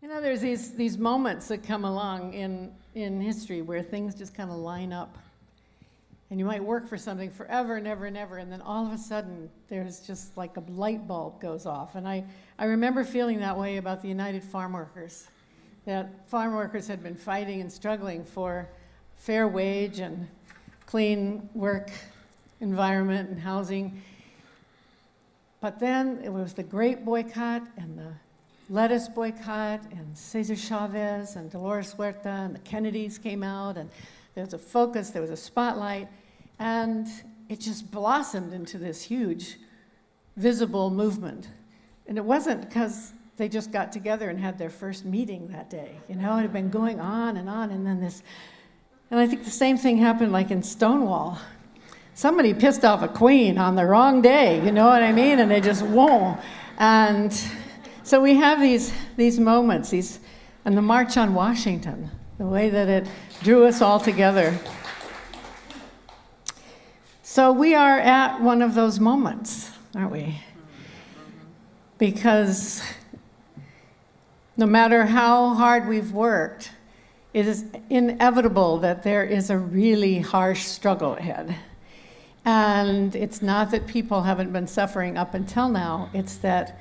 You know, there's these moments that come along in history where things just kind of line up. And you might work for something forever and ever and ever, and then all of a sudden, there's just like a light bulb goes off. And I remember feeling that way about the United Farm Workers, that farm workers had been fighting and struggling for fair wage and clean work environment and housing. But then it was the Grape Boycott and the Lettuce Boycott and Cesar Chavez and Dolores Huerta and the Kennedys came out, and there was a focus, there was a spotlight, and it just blossomed into this huge, visible movement. And it wasn't because they just got together and had their first meeting that day. You know, it had been going on, and then this, and I think the same thing happened like in Stonewall. Somebody pissed off a queen on the wrong day, you know what I mean? And they just won't. And so we have these moments, and the March on Washington, the way that it drew us all together. So we are at one of those moments, aren't we? Because no matter how hard we've worked, it is inevitable that there is a really harsh struggle ahead. And it's not that people haven't been suffering up until now, it's that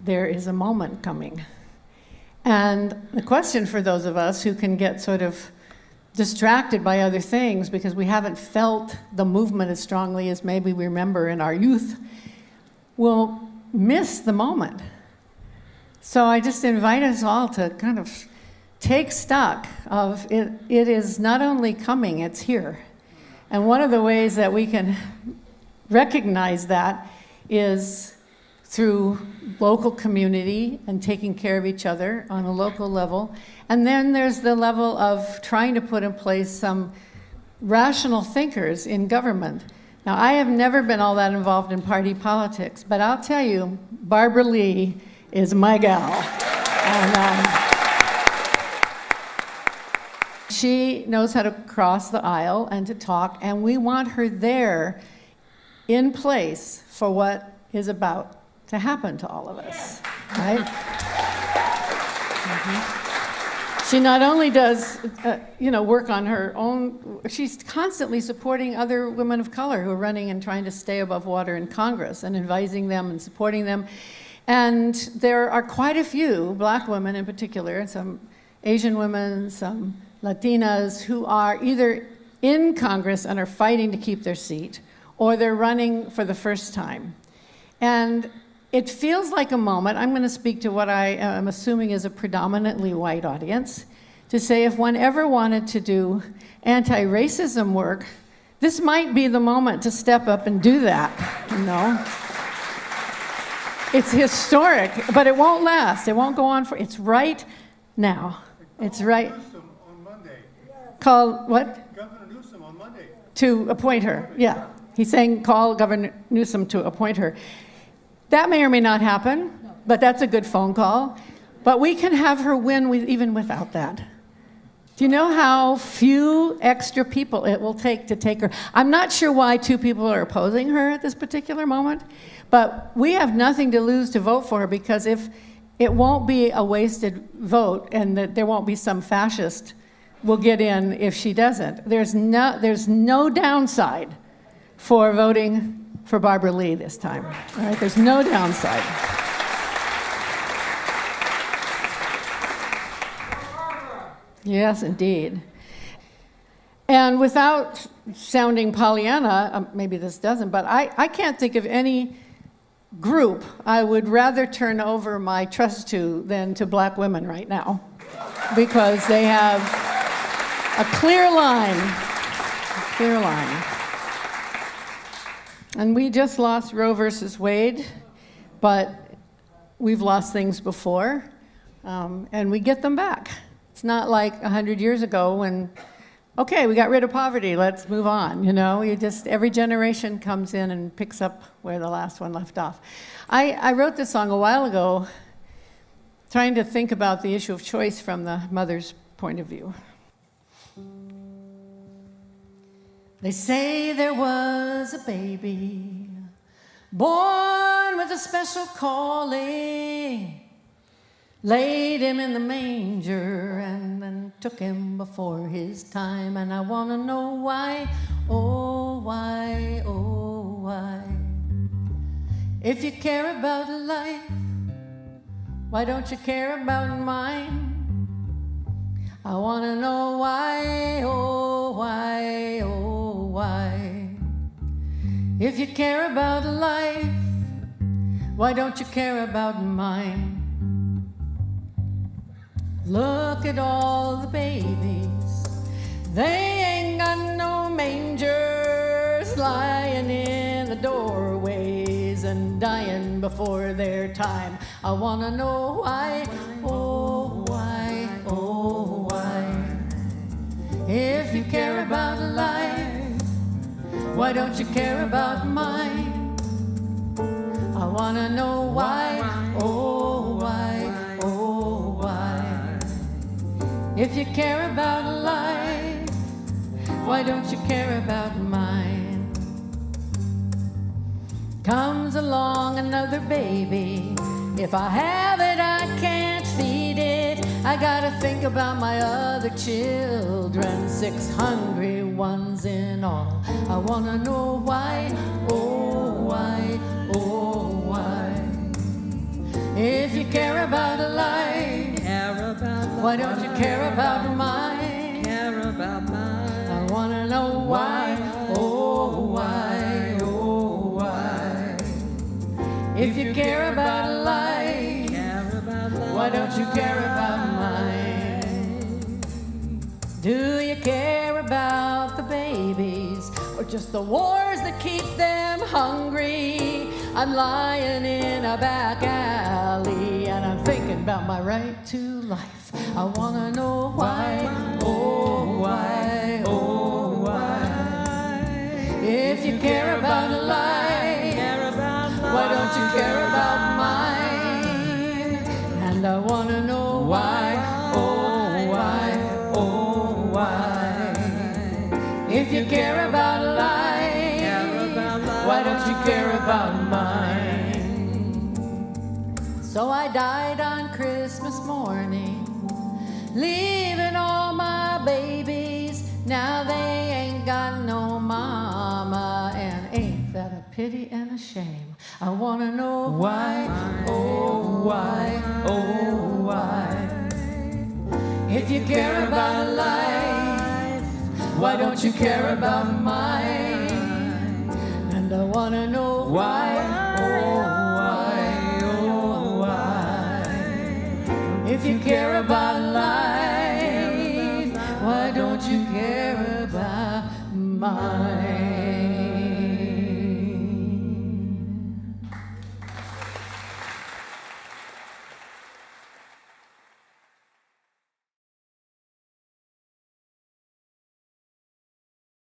there is a moment coming. And the question for those of us who can get sort of distracted by other things because we haven't felt the movement as strongly as maybe we remember in our youth, will miss the moment. So I just invite us all to kind of take stock of it. It is not only coming, it's here. And one of the ways that we can recognize that is through local community and taking care of each other on a local level. And then there's the level of trying to put in place some rational thinkers in government. Now, I have never been all that involved in party politics, but I'll tell you, Barbara Lee is my gal. And she knows how to cross the aisle and to talk, and we want her there in place for what is about to happen to all of us, right? Mm-hmm. She not only does, work on her own, she's constantly supporting other women of color who are running and trying to stay above water in Congress and advising them and supporting them. And there are quite a few, black women in particular, some Asian women, some Latinas, who are either in Congress and are fighting to keep their seat, or they're running for the first time. And it feels like a moment, I'm going to speak to what I am assuming is a predominantly white audience, to say if one ever wanted to do anti-racism work, this might be the moment to step up and do that, you know? It's historic, but it won't last. It won't go on for, it's right now. It's right. Newsom on Monday. Call what? Governor Newsom on Monday. To appoint her, yeah. He's saying call Governor Newsom to appoint her. That may or may not happen, but that's a good phone call. But we can have her win even without that. Do you know how few extra people it will take to take her? I'm not sure why 2 people are opposing her at this particular moment, but we have nothing to lose to vote for her, because if it won't be a wasted vote and that there won't be some fascist will get in if she doesn't. There's no downside for voting for Barbara Lee this time. All right? There's no downside. Yes, indeed. And without sounding Pollyanna, maybe this doesn't, but I can't think of any group I would rather turn over my trust to than to black women right now, because they have a clear line. And we just lost Roe versus Wade, but we've lost things before, and we get them back. It's not like 100 years ago when, okay, we got rid of poverty, let's move on, you know? Every generation comes in and picks up where the last one left off. I wrote this song a while ago, trying to think about the issue of choice from the mother's point of view. They say there was a baby born with a special calling, laid him in the manger and then took him before his time. And I want to know why, oh why, oh why. If you care about life, why don't you care about mine? I want to know why, oh why, oh why. If you care about life, why don't you care about mine? Look at all the babies, they ain't got no mangers, lying in the doorways and dying before their time. I want to know why, oh why, oh why. If you care about life, why don't you care about mine? I want to know why, oh why, oh why. If you care about life, why don't you care about mine? Comes along another baby, if I have it I can't feed it. I gotta think about my other children, 6 hungry ones in all. I wanna know why, oh why, oh why. If you care about life, why don't you care about mine? I wanna know why, oh why, oh why. If you care about life, why don't you care about mine? Do you care about the babies, or just the wars that keep them hungry? I'm lying in a back alley and I'm thinking about my right to life. I wanna know why, oh why, oh why. If you care about life, why don't you care about mine? And I wanna know why, oh why, oh why. If you care about life, why don't you care about mine? So I died on Christmas morning, leaving all my babies. Now they ain't got no mama, and ain't that a pity and a shame? I wanna know why, oh why, oh why. If you care about life, why don't you care about mine? And I wanna know why, oh why, oh why. If you care about life, why don't you care about mine?